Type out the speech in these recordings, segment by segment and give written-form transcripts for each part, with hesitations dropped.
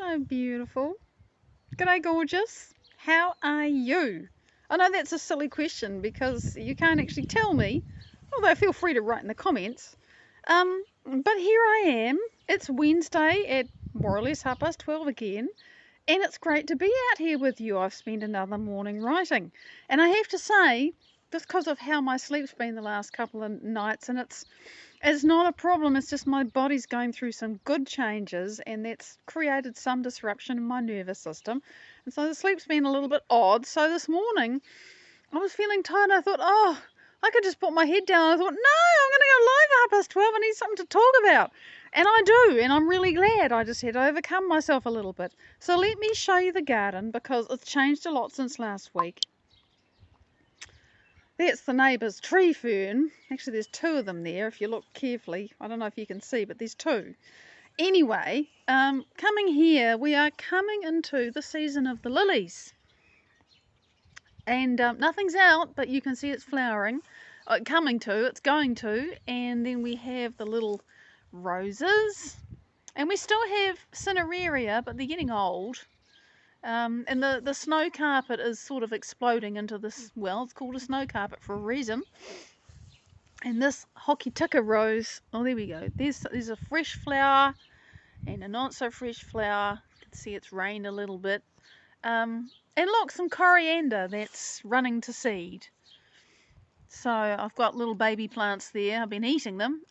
Hello, beautiful. G'day, gorgeous. How are you? I know that's a silly question because you can't actually tell me, although feel free to write in the comments. But here I am. It's Wednesday at more or less 12:30 again, and it's great to be out here with you. I've spent another morning writing, and I have to say, just because of how my sleep's been the last couple of nights, and it's not a problem, it's just my body's going through some good changes, and that's created some disruption in my nervous system. And so the sleep's been a little bit odd. So this morning, I was feeling tired, and I thought, oh, I could just put my head down. I thought, no, I'm going to go live at 12:30. I need something to talk about. And I do, and I'm really glad. I just had to overcome myself a little bit. So let me show you the garden, because it's changed a lot since last week. That's the neighbour's tree fern. Actually, there's two of them there if you look carefully. I don't know if you can see, but there's two. Anyway, coming here, we are coming into the season of the lilies. And nothing's out, but you can see it's flowering. It's going to. And then we have the little roses. And we still have cineraria, but they're getting old. And the snow carpet is sort of exploding into this, well, it's called a snow carpet for a reason. And this Hokitika rose, oh, there we go. There's a fresh flower and a not so fresh flower. You can see it's rained a little bit. And look, some coriander that's running to seed. So I've got little baby plants there. I've been eating them.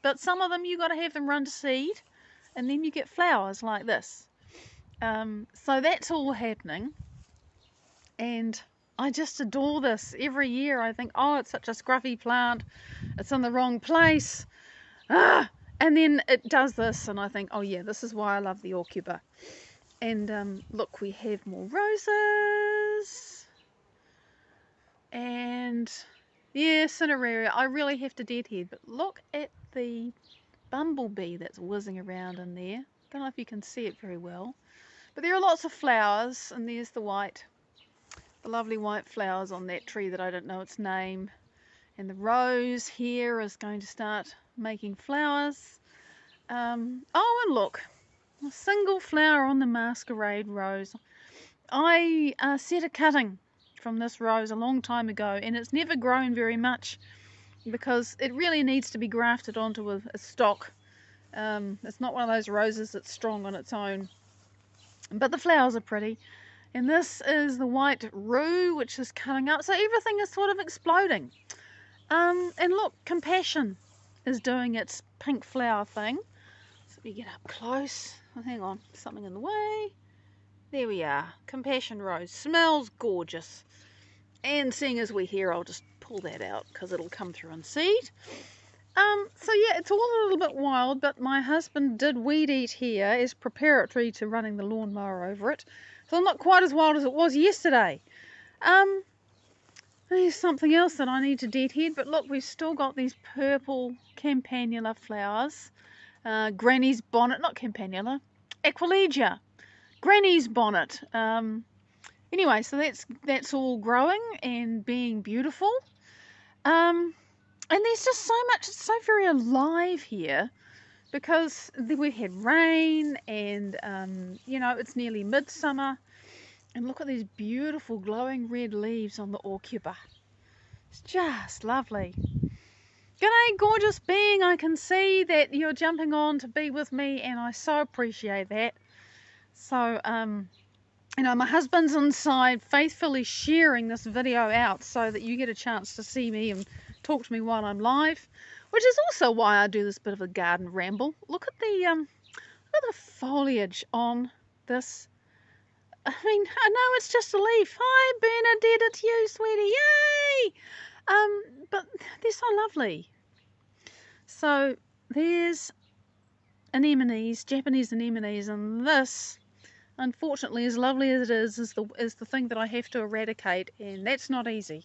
But some of them, you've got to have them run to seed. And then you get flowers like this. So that's all happening, and I just adore this. Every year I think, oh, it's such a scruffy plant, it's in the wrong place, and then it does this, and I think, oh yeah, this is why I love the Aucuba. And look, we have more roses, and yeah, cineraria. I really have to deadhead, but look at the bumblebee that's whizzing around in there. Don't know if you can see it very well. But there are lots of flowers, and there's the lovely white flowers on that tree that I don't know its name. And the rose here is going to start making flowers. Oh, and look, a single flower on the masquerade rose. I set a cutting from this rose a long time ago, and it's never grown very much because it really needs to be grafted onto a stock. It's not one of those roses that's strong on its own. But the flowers are pretty. And this is the white rue, which is coming up. So everything is sort of exploding. And look, compassion is doing its pink flower thing. So we get up close. Oh, hang on, something in the way. There we are. Compassion rose. Smells gorgeous. And seeing as we're here, I'll just pull that out because it'll come through in seed. So yeah, it's all a little bit wild, but my husband did weed eat here as preparatory to running the lawnmower over it. So I'm not quite as wild as it was yesterday. There's something else that I need to deadhead, but look, we've still got these purple campanula flowers. Granny's bonnet, not campanula, Aquilegia. Granny's bonnet. Anyway, so that's all growing and being beautiful. And there's just so much, it's so very alive here because we had rain and, it's nearly midsummer. And look at these beautiful glowing red leaves on the Aucuba. It's just lovely. G'day, gorgeous being. I can see that you're jumping on to be with me, and I so appreciate that. So, my husband's inside faithfully sharing this video out so that you get a chance to see me and talk to me while I'm live, which is also why I do this bit of a garden ramble. Look at the foliage on this. I mean, I know it's just a leaf. Hi, Bernadette, it's you, sweetie. Yay! But they're so lovely. So there's anemones, Japanese anemones, and this, unfortunately, as lovely as it is the thing that I have to eradicate, and that's not easy.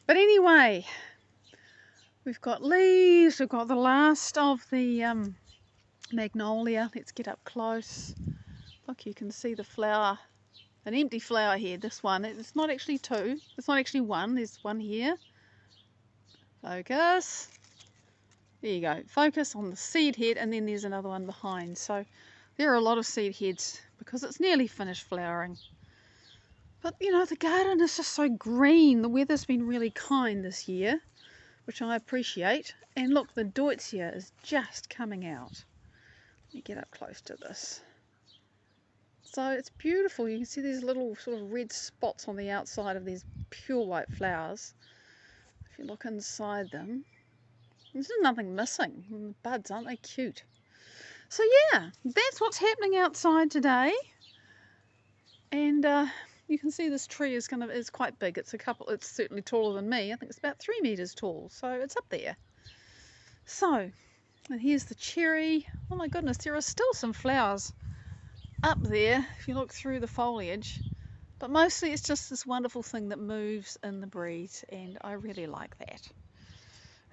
But anyway, we've got leaves, we've got the last of the magnolia. Let's get up close. Look, you can see the flower, an empty flower here, this one. It's not actually two, it's not actually one, there's one here. Focus. There you go. Focus on the seed head, and then there's another one behind. So There are a lot of seed heads because it's nearly finished flowering. But you know, the garden is just so green. The weather's been really kind this year, which I appreciate. And look, the Deutzia is just coming out. Let me get up close to this. So it's beautiful. You can see these little sort of red spots on the outside of these pure white flowers. If you look inside them, there's nothing missing. And the buds, aren't they cute? So yeah, that's what's happening outside today. And you can see this tree is quite big. It's certainly taller than me. I think it's about 3 meters tall, so it's up there. So, and here's the cherry. Oh my goodness, there are still some flowers up there if you look through the foliage, but mostly it's just this wonderful thing that moves in the breeze, and I really like that.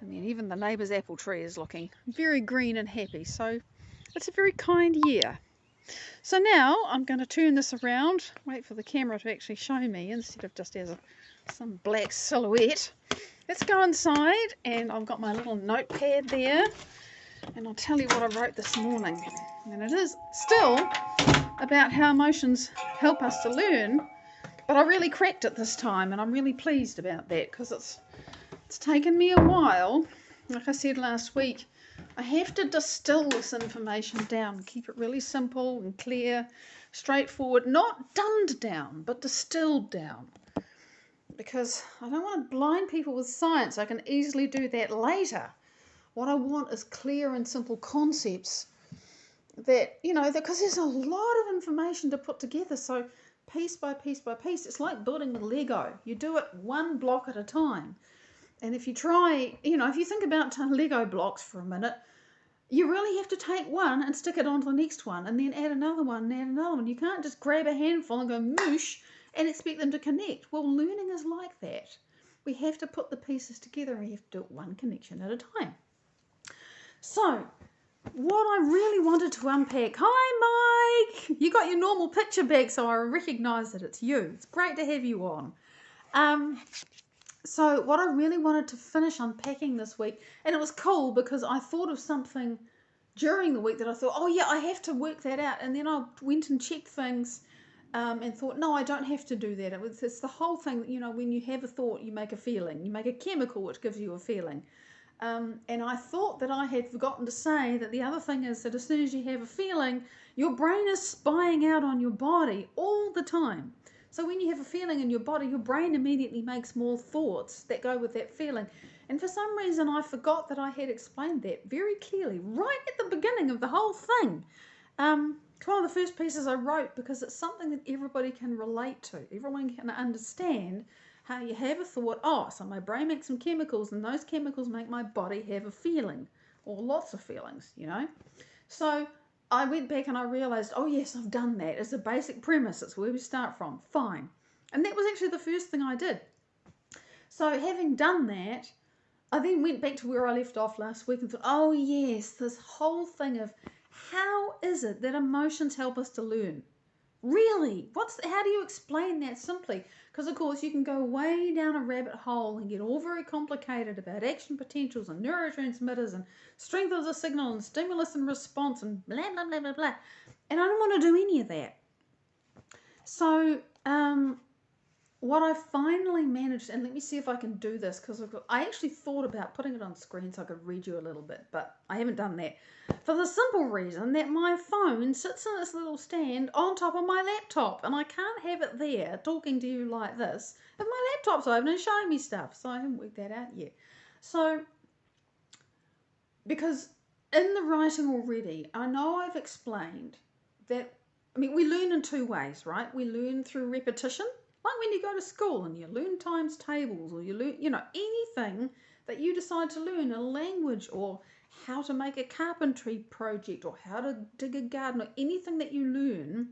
And then even the neighbour's apple tree is looking very green and happy, so it's a very kind year. So now I'm going to turn this around, wait for the camera to actually show me instead of just as some black silhouette. Let's go inside, and I've got my little notepad there, and I'll tell you what I wrote this morning. And it is still about how emotions help us to learn, but I really cracked it this time, and I'm really pleased about that because it's taken me a while. Like I said last week, I have to distill this information down, keep it really simple and clear, straightforward, not dumbed down, but distilled down. Because I don't want to blind people with science. I can easily do that later. What I want is clear and simple concepts that, you know, because there's a lot of information to put together. So piece by piece by piece, it's like building with Lego. You do it one block at a time. And if you try, you know, if you think about Lego blocks for a minute, you really have to take one and stick it onto the next one and then add another one and add another one. You can't just grab a handful and go moosh and expect them to connect. Well, learning is like that. We have to put the pieces together and we have to do it one connection at a time. So, what I really wanted to unpack... Hi, Mike! You got your normal picture back, so I recognise that it's you. It's great to have you on. So what I really wanted to finish unpacking this week, and it was cool because I thought of something during the week that I thought, oh yeah, I have to work that out. And then I went and checked things and thought, no, I don't have to do that. It's the whole thing, you know, when you have a thought, you make a feeling. You make a chemical which gives you a feeling. And I thought that I had forgotten to say that the other thing is that as soon as you have a feeling, your brain is spying out on your body all the time. So when you have a feeling in your body, your brain immediately makes more thoughts that go with that feeling. And for some reason, I forgot that I had explained that very clearly right at the beginning of the whole thing. It's one of the first pieces I wrote because it's something that everybody can relate to. Everyone can understand how you have a thought, oh, so my brain makes some chemicals and those chemicals make my body have a feeling, or lots of feelings, you know. So I went back and I realised, oh yes, I've done that. It's a basic premise. It's where we start from. Fine. And that was actually the first thing I did. So having done that, I then went back to where I left off last week and thought, oh yes, this whole thing of how is it that emotions help us to learn? Really? How do you explain that simply? Because of course you can go way down a rabbit hole and get all very complicated about action potentials and neurotransmitters and strength of the signal and stimulus and response and blah, blah, blah, blah, blah. And I don't want to do any of that. So what I finally managed, and let me see if I can do this, because I actually thought about putting it on screen so I could read you a little bit, but I haven't done that. For the simple reason that my phone sits in this little stand on top of my laptop, and I can't have it there talking to you like this if my laptop's open and showing me stuff, so I haven't worked that out yet. So, because in the writing already, I know I've explained that, I mean, we learn in two ways, right? We learn through repetition, like when you go to school and you learn times tables, or you learn, you know, anything that you decide to learn, a language, or how to make a carpentry project, or how to dig a garden, or anything that you learn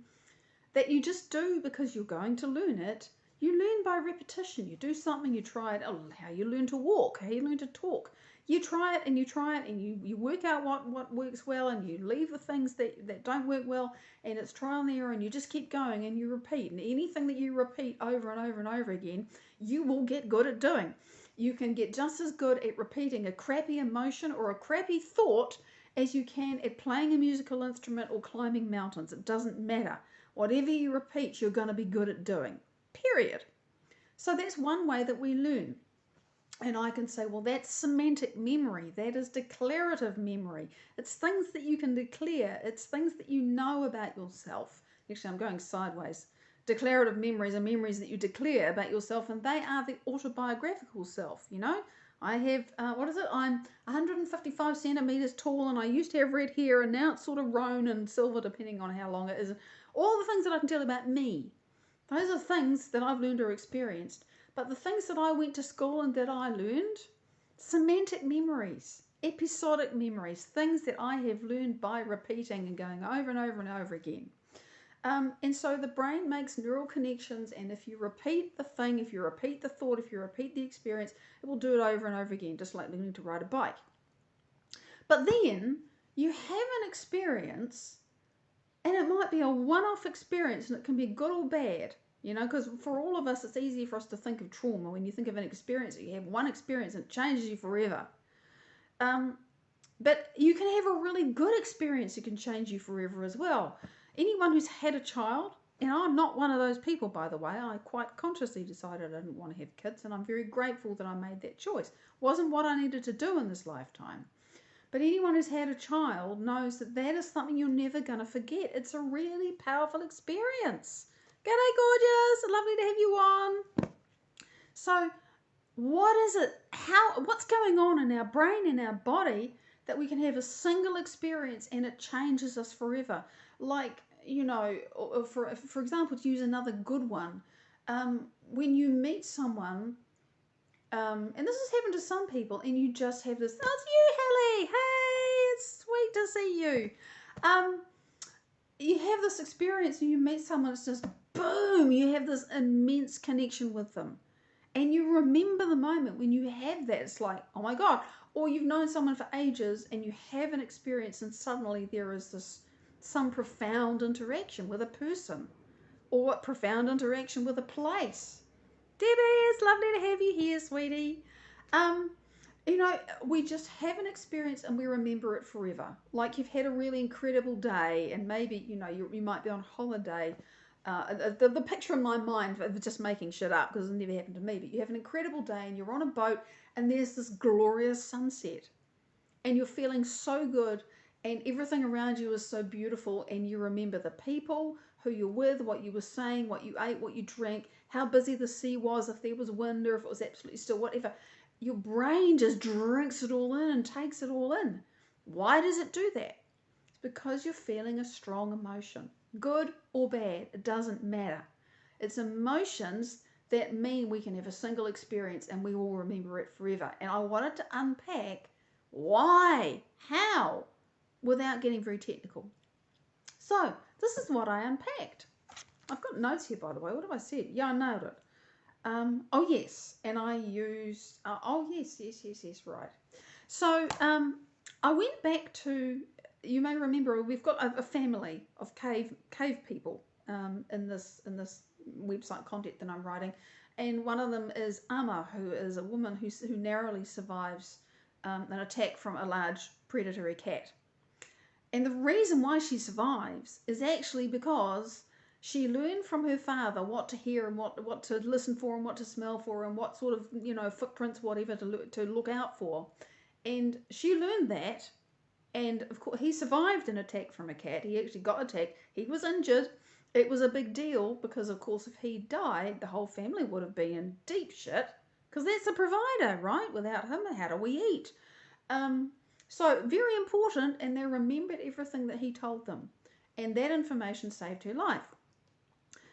that you just do because you're going to learn it. You learn by repetition. You do something, you try it. Oh, how you learn to walk, how you learn to talk. You try it and you try it, and you work out what works well, and you leave the things that don't work well, and it's trial and error, and you just keep going and you repeat. And anything that you repeat over and over and over again, you will get good at doing. You can get just as good at repeating a crappy emotion or a crappy thought as you can at playing a musical instrument or climbing mountains. It doesn't matter. Whatever you repeat, you're going to be good at doing, period. So that's one way that we learn. And I can say, well, that's semantic memory. That is declarative memory. It's things that you can declare. It's things that you know about yourself. Actually, I'm going sideways. Declarative memories are memories that you declare about yourself, and they are the autobiographical self, you know. I have, I'm 155 centimeters tall, and I used to have red hair, and now it's sort of roan and silver, depending on how long it is. All the things that I can tell about me. Those are things that I've learned or experienced. But the things that I went to school and that I learned, semantic memories, episodic memories, things that I have learned by repeating and going over and over and over again. And so the brain makes neural connections, and if you repeat the thing, if you repeat the thought, if you repeat the experience, it will do it over and over again, just like learning to ride a bike. But then you have an experience, and it might be a one-off experience, and it can be good or bad. You know, because for all of us, it's easy for us to think of trauma. When you think of an experience, you have one experience and it changes you forever. But you can have a really good experience that can change you forever as well. Anyone who's had a child, and I'm not one of those people, by the way, I quite consciously decided I didn't want to have kids, and I'm very grateful that I made that choice. Wasn't what I needed to do in this lifetime. But anyone who's had a child knows that that is something you're never going to forget. It's a really powerful experience. G'day, gorgeous. Lovely to have you on. So what is it? What's going on in our brain, in our body, that we can have a single experience and it changes us forever? Like, you know, for example, to use another good one, when you meet someone, and this has happened to some people, and you just have this, oh, it's you, Hallie. Hey, it's sweet to see you. You have this experience and you meet someone, it's just boom, you have this immense connection with them. And you remember the moment when you have that. It's like, oh my God. Or you've known someone for ages and you have an experience and suddenly there is some profound interaction with a person or a profound interaction with a place. Debbie, it's lovely to have you here, sweetie. You know, we just have an experience and we remember it forever. Like you've had a really incredible day and maybe, you know, you might be on holiday. The picture in my mind of just making shit up because it's never happened to me, but you have an incredible day and you're on a boat and there's this glorious sunset and you're feeling so good and everything around you is so beautiful and you remember the people, who you're with, what you were saying, what you ate, what you drank, how busy the sea was, if there was wind or if it was absolutely still, whatever. Your brain just drinks it all in and takes it all in. Why does it do that? It's because you're feeling a strong emotion. Good or bad, it doesn't matter. It's emotions that mean we can have a single experience and we will remember it forever. And I wanted to unpack why, how, without getting very technical. So this is what I unpacked. I've got notes here, by the way. What have I said? Yeah, I nailed it. Oh yes, and I used, yes, right. So I went back to, you may remember, we've got a family of cave people in this website content that I'm writing, and one of them is Amma, who is a woman who narrowly survives an attack from a large predatory cat. And the reason why she survives is actually because she learned from her father what to hear and what to listen for and what to smell for and what sort of, you know, footprints, whatever, to look out for. And she learned that. And of course, he survived an attack from a cat. He actually got attacked. He was injured. It was a big deal because, of course, if he died, the whole family would have been in deep shit because that's the provider, right? Without him, how do we eat? So very important, and they remembered everything that he told them. And that information saved her life.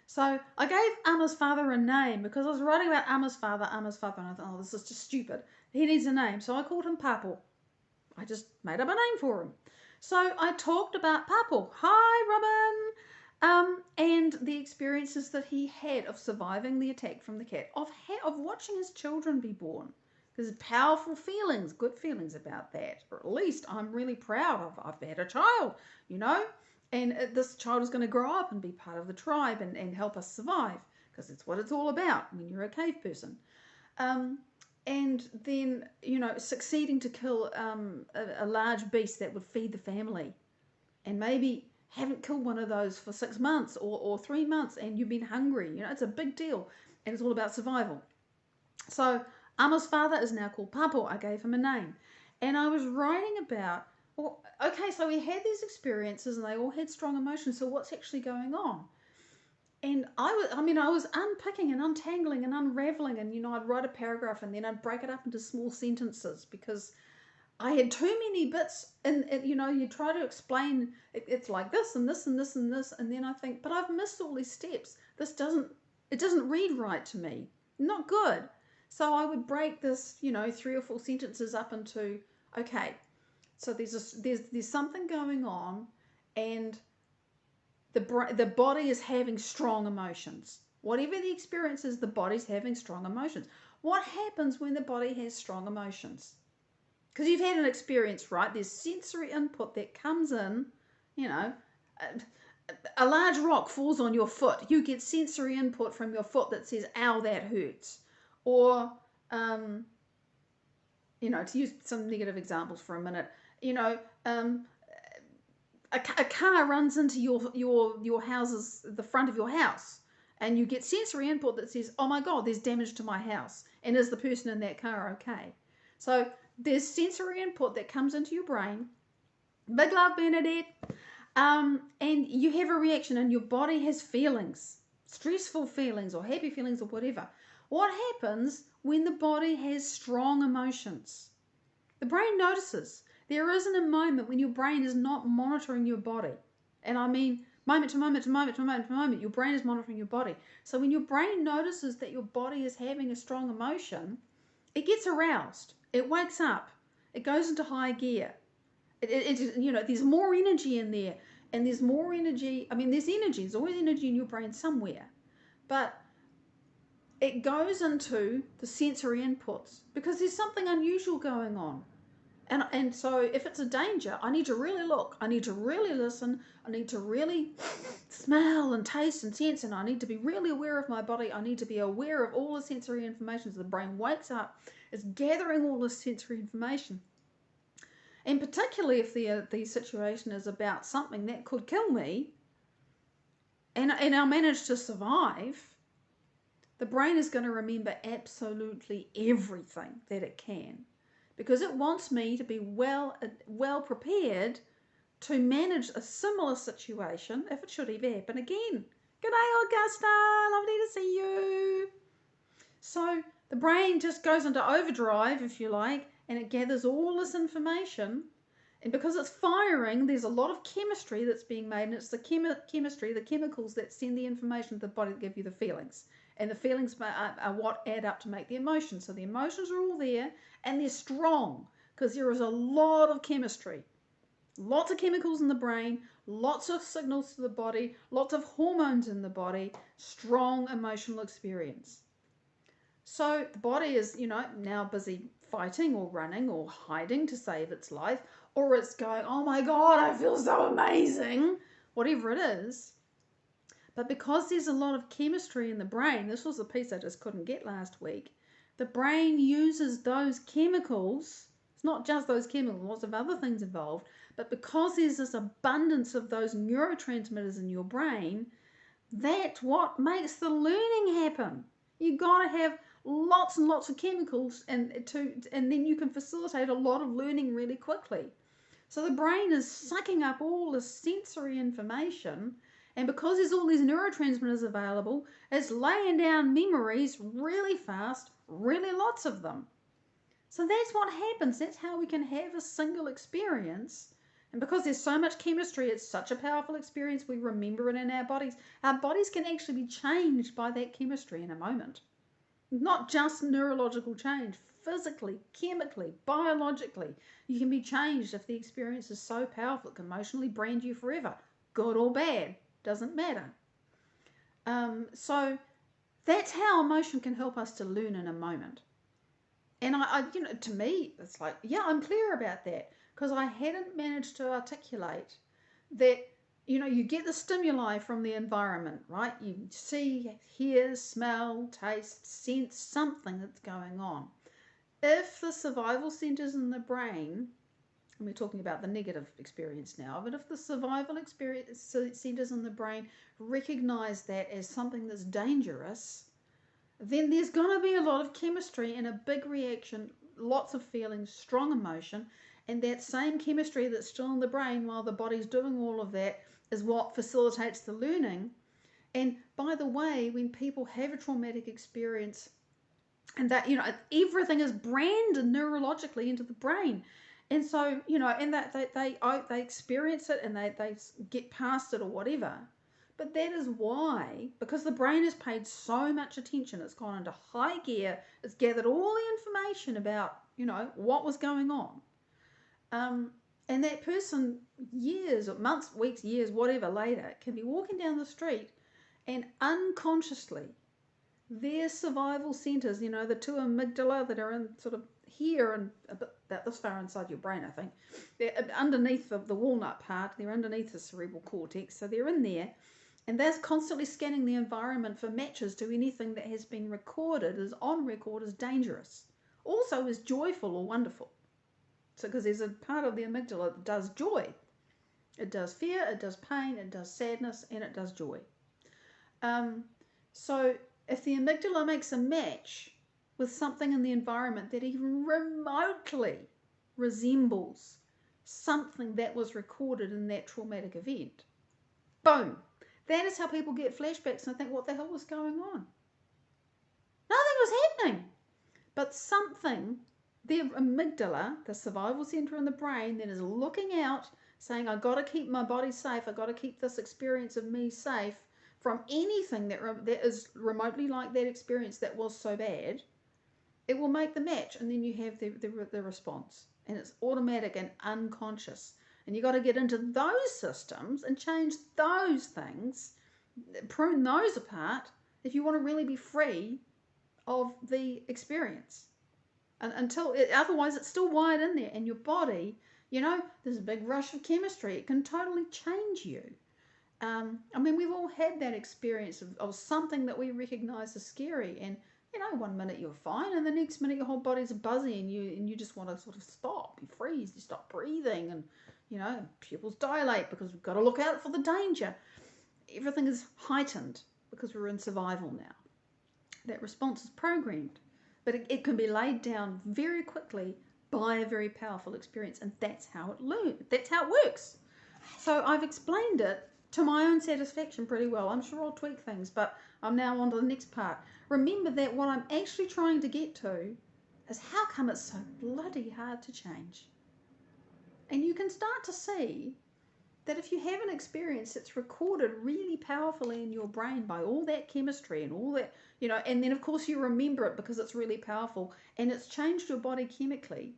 So I gave Amma's father a name because I was writing about Amma's father, and I thought, oh, this is just stupid. He needs a name. So I called him Papo. I just made up a name for him. So I talked about Papo. Hi, Robin. And the experiences that he had of surviving the attack from the cat, of watching his children be born. There's powerful feelings, good feelings about that. Or at least I'm really proud of. I've had a child, you know. And this child is going to grow up and be part of the tribe and help us survive. Because it's what it's all about when you're a cave person. and then, succeeding to kill a large beast that would feed the family, and maybe haven't killed one of those for 6 months or 3 months, and you've been hungry. It's a big deal, and it's all about survival. So Ama's father is now called Papo. I gave him a name. And I was writing about, well, okay, so we had these experiences and they all had strong emotions. So what's actually going on? And I was unpicking and untangling and unraveling, and I'd write a paragraph and then I'd break it up into small sentences because I had too many bits, and you try to explain it's like this and this and this and this, and then I think, but I've missed all these steps. It doesn't read right to me. Not good. So I would break this, 3 or 4 sentences up into, okay, so there's something going on, and the body is having strong emotions. Whatever the experience is, the body's having strong emotions. What happens when the body has strong emotions? Because you've had an experience, right? There's sensory input that comes in, a large rock falls on your foot. You get sensory input from your foot that says, ow, that hurts. Or, to use some negative examples for a minute, a car runs into your house's, the front of your house, and you get sensory input that says, oh my God, there's damage to my house. And is the person in that car okay? So there's sensory input that comes into your brain. Big love, Bernadette. And you have a reaction, and your body has feelings, stressful feelings or happy feelings or whatever. What happens when the body has strong emotions? The brain notices. There isn't a moment when your brain is not monitoring your body. And I mean moment to moment to moment to moment to moment, your brain is monitoring your body. So when your brain notices that your body is having a strong emotion, it gets aroused. It wakes up. It goes into high gear. There's more energy in there. And there's more energy. I mean, there's energy. There's always energy in your brain somewhere. But it goes into the sensory inputs because there's something unusual going on. And so if it's a danger, I need to really look. I need to really listen. I need to really smell and taste and sense. And I need to be really aware of my body. I need to be aware of all the sensory information. So the brain wakes up, it's gathering all this sensory information. And particularly if the situation is about something that could kill me, and I manage to survive, the brain is going to remember absolutely everything that it can, because it wants me to be well prepared to manage a similar situation if it should ever happen again. Good day, Augusta. Lovely to see you. So the brain just goes into overdrive, if you like, and it gathers all this information. And because it's firing, there's a lot of chemistry that's being made, and it's the chemistry, the chemicals that send the information to the body that give you the feelings. And the feelings are what add up to make the emotions. So the emotions are all there, and they're strong because there is a lot of chemistry. Lots of chemicals in the brain, lots of signals to the body, lots of hormones in the body, strong emotional experience. So the body is, now busy fighting or running or hiding to save its life, or it's going, oh my God, I feel so amazing, whatever it is. But because there's a lot of chemistry in the brain, this was a piece I just couldn't get last week, the brain uses those chemicals. It's not just those chemicals, lots of other things involved, but because there's this abundance of those neurotransmitters in your brain, that's what makes the learning happen. You've got to have lots and lots of chemicals, and then you can facilitate a lot of learning really quickly. So the brain is sucking up all the sensory information, and because there's all these neurotransmitters available, it's laying down memories really fast, really lots of them. So that's what happens. That's how we can have a single experience. And because there's so much chemistry, it's such a powerful experience, we remember it in our bodies. Our bodies can actually be changed by that chemistry in a moment. Not just neurological change, physically, chemically, biologically. You can be changed if the experience is so powerful. It can emotionally brand you forever, good or bad, doesn't matter. So that's how emotion can help us to learn in a moment. And I to me, it's like, yeah, I'm clear about that, because I hadn't managed to articulate that, you get the stimuli from the environment, right? You see, hear, smell, taste, sense something that's going on. if the survival centers in the brain, and we're talking about the negative experience now, but if the survival experience centers in the brain recognize that as something that's dangerous, then there's going to be a lot of chemistry and a big reaction, lots of feelings, strong emotion, and that same chemistry that's still in the brain while the body's doing all of that is what facilitates the learning. And by the way, when people have a traumatic experience, and that, everything is branded neurologically into the brain, and so, and that they experience it and they get past it or whatever. But that is why, because the brain has paid so much attention, it's gone into high gear, it's gathered all the information about, what was going on. And that person, years or months, weeks, years, whatever later, can be walking down the street and unconsciously, their survival centers, the two amygdala that are in sort of here and about this far inside your brain, I think, they're underneath the walnut part, they're underneath the cerebral cortex, so they're in there. And that's constantly scanning the environment for matches to anything that has been recorded, is on record, as dangerous. Also as joyful or wonderful. So, because there's a part of the amygdala that does joy. It does fear, it does pain, it does sadness, and it does joy. So, if the amygdala makes a match with something in the environment that even remotely resembles something that was recorded in that traumatic event, boom! That is how people get flashbacks and think, what the hell was going on? Nothing was happening. But something, the amygdala, the survival center in the brain, that is looking out, saying, I've got to keep my body safe, I've got to keep this experience of me safe from anything that is remotely like that experience that was so bad, it will make the match, and then you have the response. And it's automatic and unconscious. And you've got to get into those systems and change those things, prune those apart, if you want to really be free of the experience. And otherwise it's still wired in there. And your body, there's a big rush of chemistry. It can totally change you. We've all had that experience of something that we recognize as scary. And, one minute you're fine, and the next minute your whole body's buzzy, and you just want to sort of stop. You freeze, you stop breathing, and pupils dilate because we've got to look out for the danger. Everything is heightened because we're in survival now. That response is programmed, but it can be laid down very quickly by a very powerful experience, and that's how it works. So I've explained it to my own satisfaction pretty well. I'm sure I'll tweak things, but I'm now on to the next part. Remember that what I'm actually trying to get to is how come it's so bloody hard to change. And you can start to see that if you have an experience that's recorded really powerfully in your brain by all that chemistry and all that, and then of course you remember it because it's really powerful and it's changed your body chemically.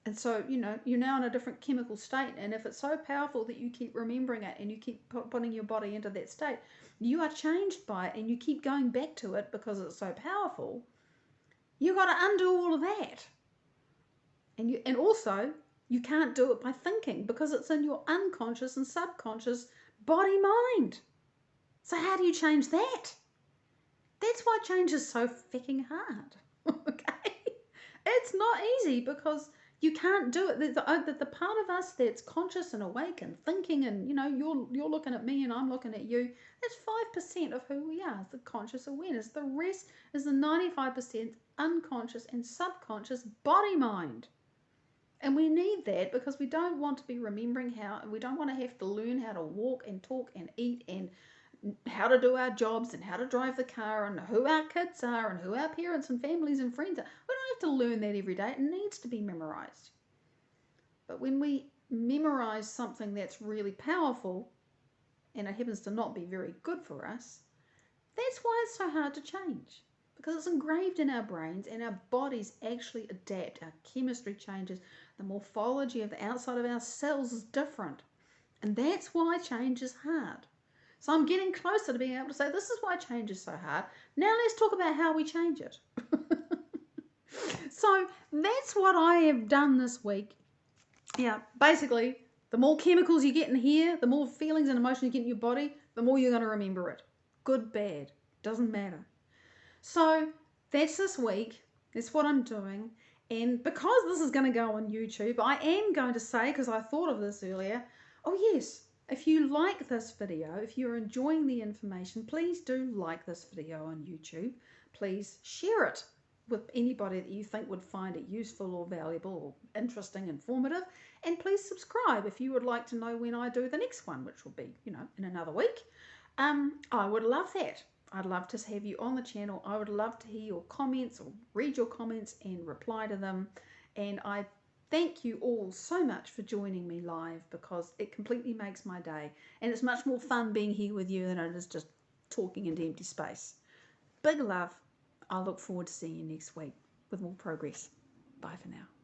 And so, you're now in a different chemical state. And if it's so powerful that you keep remembering it and you keep putting your body into that state, you are changed by it and you keep going back to it because it's so powerful. You've got to undo all of that. And also, you can't do it by thinking because it's in your unconscious and subconscious body-mind. So how do you change that? That's why change is so freaking hard. Okay? It's not easy because you can't do it. The part of us that's conscious and awake and thinking, and you're looking at me and I'm looking at you, that's 5% of who we are, the conscious awareness. The rest is the 95% unconscious and subconscious body-mind. And we need that because we don't want to be remembering we don't want to have to learn how to walk and talk and eat and how to do our jobs and how to drive the car and who our kids are and who our parents and families and friends are. We don't have to learn that every day. It needs to be memorized. But when we memorize something that's really powerful and it happens to not be very good for us, that's why it's so hard to change. Because it's engraved in our brains and our bodies actually adapt. Our chemistry changes. The morphology of the outside of our cells is different. And that's why change is hard. So I'm getting closer to being able to say, this is why change is so hard. Now let's talk about how we change it. So that's what I have done this week. Yeah, basically, the more chemicals you get in here, the more feelings and emotions you get in your body, the more you're going to remember it. Good, bad, doesn't matter. So that's this week. That's what I'm doing. And because this is going to go on YouTube, I am going to say, because I thought of this earlier, oh yes, if you like this video, if you're enjoying the information, please do like this video on YouTube. Please share it with anybody that you think would find it useful or valuable or interesting, informative. And please subscribe if you would like to know when I do the next one, which will be, in another week. I would love that. I'd love to have you on the channel. I would love to hear your comments or read your comments and reply to them. And I thank you all so much for joining me live, because it completely makes my day. And it's much more fun being here with you than it is just talking into empty space. Big love. I look forward to seeing you next week with more progress. Bye for now.